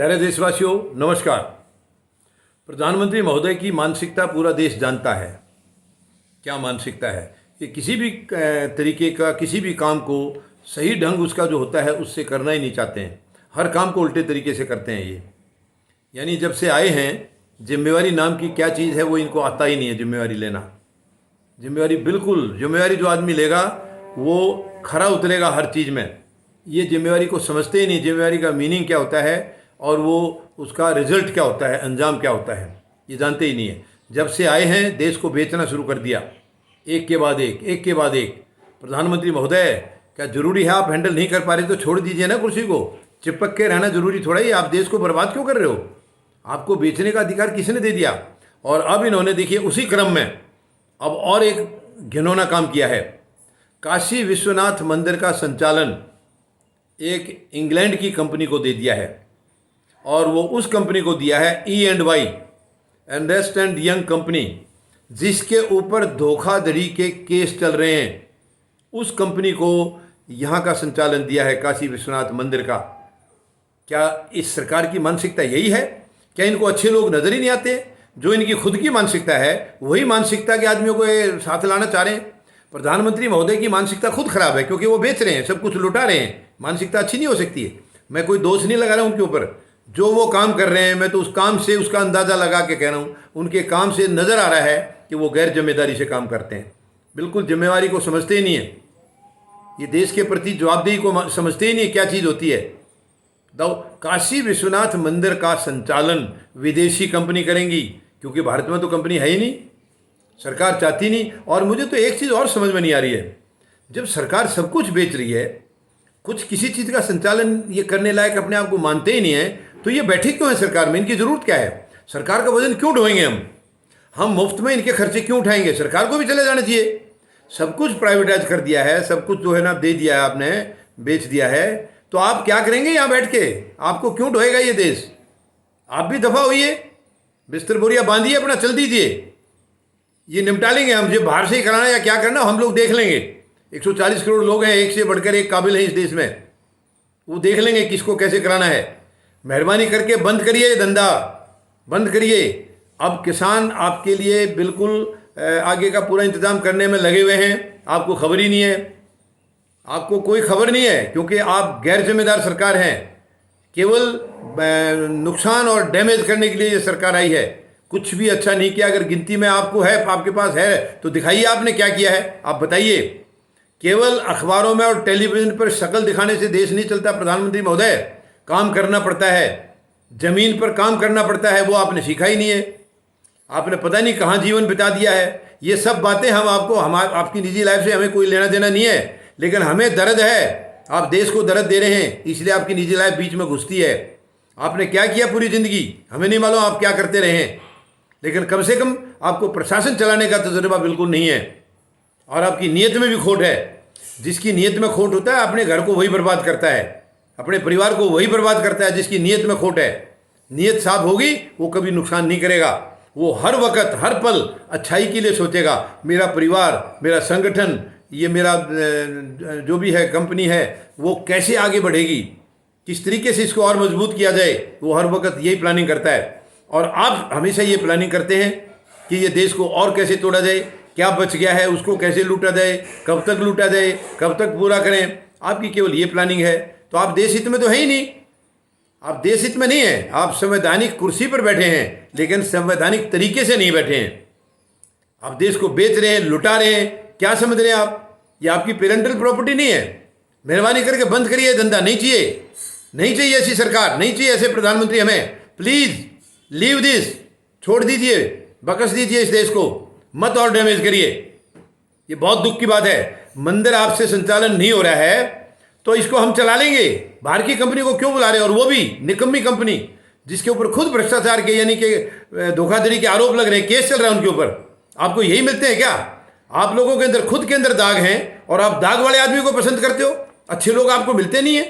प्यारे देशवासियों, नमस्कार। प्रधानमंत्री महोदय की मानसिकता पूरा देश जानता है। क्या मानसिकता है कि किसी भी तरीके का किसी भी काम को सही ढंग उसका जो होता है उससे करना ही नहीं चाहते हैं। हर काम को उल्टे तरीके से करते हैं ये। यानी जब से आए हैं, जिम्मेवारी नाम की क्या चीज़ है वो इनको आता ही नहीं है। जिम्मेवारी लेना, जिम्मेवारी जो आदमी लेगा वो खरा उतरेगा हर चीज़ में। ये जिम्मेवारी को समझते ही नहीं। जिम्मेवारी का मीनिंग क्या होता है और वो उसका रिजल्ट क्या होता है, अंजाम क्या होता है, ये जानते ही नहीं है। जब से आए हैं देश को बेचना शुरू कर दिया, एक के बाद एक। प्रधानमंत्री महोदय, क्या जरूरी है? आप हैंडल नहीं कर पा रहे तो छोड़ दीजिए ना कुर्सी को। चिपक के रहना जरूरी थोड़ा ही। आप देश को बर्बाद क्यों कर रहे हो? आपको बेचने का अधिकार किसने दे दिया? और अब इन्होंने देखिए उसी क्रम में अब और एक घिनौना काम किया है। काशी विश्वनाथ मंदिर का संचालन एक इंग्लैंड की कंपनी को दे दिया है और वो उस कंपनी को दिया है E&Y, Ernest and young company, जिसके ऊपर धोखाधड़ी के केस चल रहे हैं। उस कंपनी को यहाँ का संचालन दिया है, काशी विश्वनाथ मंदिर का। क्या इस सरकार की मानसिकता यही है? क्या इनको अच्छे लोग नजर ही नहीं आते? जो इनकी खुद की मानसिकता है वही मानसिकता के आदमियों को ये साथ लाना चाह रहे हैं। प्रधानमंत्री महोदय की मानसिकता खुद खराब है क्योंकि वो बेच रहे हैं, सब कुछ लुटा रहे हैं। मानसिकता अच्छी नहीं हो सकती है। मैं कोई दोष नहीं लगा रहा हूँ उनके ऊपर। जो वो काम कर रहे हैं मैं तो उस काम से उसका अंदाज़ा लगा के कह रहा हूँ। उनके काम से नज़र आ रहा है कि वो गैर जिम्मेदारी से काम करते हैं। बिल्कुल जिम्मेवारी को समझते ही नहीं है। ये देश के प्रति जवाबदेही को समझते ही नहीं है क्या चीज़ होती है। काशी विश्वनाथ मंदिर का संचालन विदेशी कंपनी करेंगी क्योंकि भारत में तो कंपनी है ही नहीं, सरकार चाहती नहीं। और मुझे तो एक चीज़ और समझ में नहीं आ रही है, जब सरकार सब कुछ बेच रही है, कुछ किसी चीज़ का संचालन ये करने लायक अपने आप को मानते ही नहीं है, तो ये बैठे क्यों है सरकार में? इनकी ज़रूरत क्या है? सरकार का वजन क्यों ढोएंगे हम मुफ्त में इनके खर्चे क्यों उठाएंगे? सरकार को भी चले जाना चाहिए। सब कुछ प्राइवेटाइज कर दिया है, सब कुछ जो है ना दे दिया है, आपने बेच दिया है, तो आप क्या करेंगे यहाँ बैठ के? आपको क्यों ढोएगा ये देश? आप भी दफा होइए, बिस्तर बोरिया बांधिए, अपना चल दीजिए। ये निपटा लेंगे हम। जो बाहर से ही कराना या क्या करना हम लोग देख लेंगे। 140 करोड़ लोग हैं, एक से बढ़कर एक काबिल हैं इस देश में, वो देख लेंगे किसको कैसे कराना है। मेहरबानी करके बंद करिए, धंधा बंद करिए। अब किसान आपके लिए बिल्कुल आगे का पूरा इंतजाम करने में लगे हुए हैं। आपको खबर ही नहीं है, आपको कोई खबर नहीं है क्योंकि आप गैर जिम्मेदार सरकार हैं। केवल नुकसान और डैमेज करने के लिए ये सरकार आई है। कुछ भी अच्छा नहीं किया। अगर गिनती में आपको है, आपके पास है, तो दिखाइए आपने क्या किया है, आप बताइए। केवल अखबारों में और टेलीविजन पर शक्ल दिखाने से देश नहीं चलता प्रधानमंत्री महोदय। काम करना पड़ता है, जमीन पर काम करना पड़ता है, वो आपने सीखा ही नहीं है। आपने पता नहीं कहाँ जीवन बिता दिया है। ये सब बातें हम आपको आपकी निजी लाइफ से हमें कोई लेना देना नहीं है, लेकिन हमें दर्द है। आप देश को दर्द दे रहे हैं, इसलिए आपकी निजी लाइफ बीच में घुसती है। आपने क्या किया पूरी ज़िंदगी हमें नहीं मालूम, आप क्या करते रहे हैं, लेकिन कम से कम आपको प्रशासन चलाने का तजुर्बा बिल्कुल नहीं है। और आपकी नीयत में भी खोट है। जिसकी नीयत में खोट होता है अपने घर को वही बर्बाद करता है, अपने परिवार को वही बर्बाद करता है जिसकी नीयत में खोट है। नीयत साफ होगी वो कभी नुकसान नहीं करेगा। वो हर वक्त हर पल अच्छाई के लिए सोचेगा। मेरा परिवार, मेरा संगठन, ये मेरा जो भी है कंपनी है, वो कैसे आगे बढ़ेगी, किस तरीके से इसको और मजबूत किया जाए, वो हर वक्त यही प्लानिंग करता है। और आप हमेशा ये प्लानिंग करते हैं कि ये देश को और कैसे तोड़ा जाए, क्या बच गया है उसको कैसे लूटा जाए, कब तक लूटा जाए, कब तक पूरा करें। आपकी केवल ये प्लानिंग है। तो आप देश हित में तो है ही नहीं। आप देश हित में नहीं है। आप संवैधानिक कुर्सी पर बैठे हैं लेकिन संवैधानिक तरीके से नहीं बैठे हैं। आप देश को बेच रहे हैं, लुटा रहे हैं। क्या समझ रहे हैं आप? ये आपकी पेरेंटल प्रॉपर्टी नहीं है। मेहरबानी करके बंद करिए धंधा। नहीं चाहिए, नहीं चाहिए ऐसी सरकार, नहीं चाहिए ऐसे प्रधानमंत्री हमें। प्लीज़ लीव दिस, छोड़ दीजिए, बकस दीजिए इस देश को, मत और डैमेज करिए। ये बहुत दुख की बात है। मंदिर आपसे संचालन नहीं हो रहा है तो इसको हम चला लेंगे। बाहर की कंपनी को क्यों बुला रहे हैं? और वो भी निकम्मी कंपनी जिसके ऊपर खुद भ्रष्टाचार के यानी कि धोखाधड़ी के आरोप लग रहे हैं, केस चल रहा है उनके ऊपर। आपको यही मिलते हैं क्या? आप लोगों के अंदर खुद के अंदर दाग हैं और आप दाग वाले आदमी को पसंद करते हो। अच्छे लोग आपको मिलते नहीं है।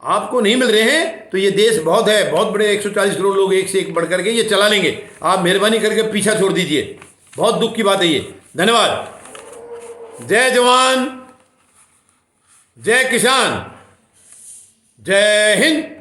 आपको नहीं मिल रहे हैं तो ये देश बहुत है, बहुत बड़े 140 करोड़ लोग एक से एक बढ़ करके ये चला लेंगे। आप मेहरबानी करके पीछा छोड़ दीजिए। बहुत दुख की बात है ये। धन्यवाद। जय जवान, जय किसान, जय हिंद।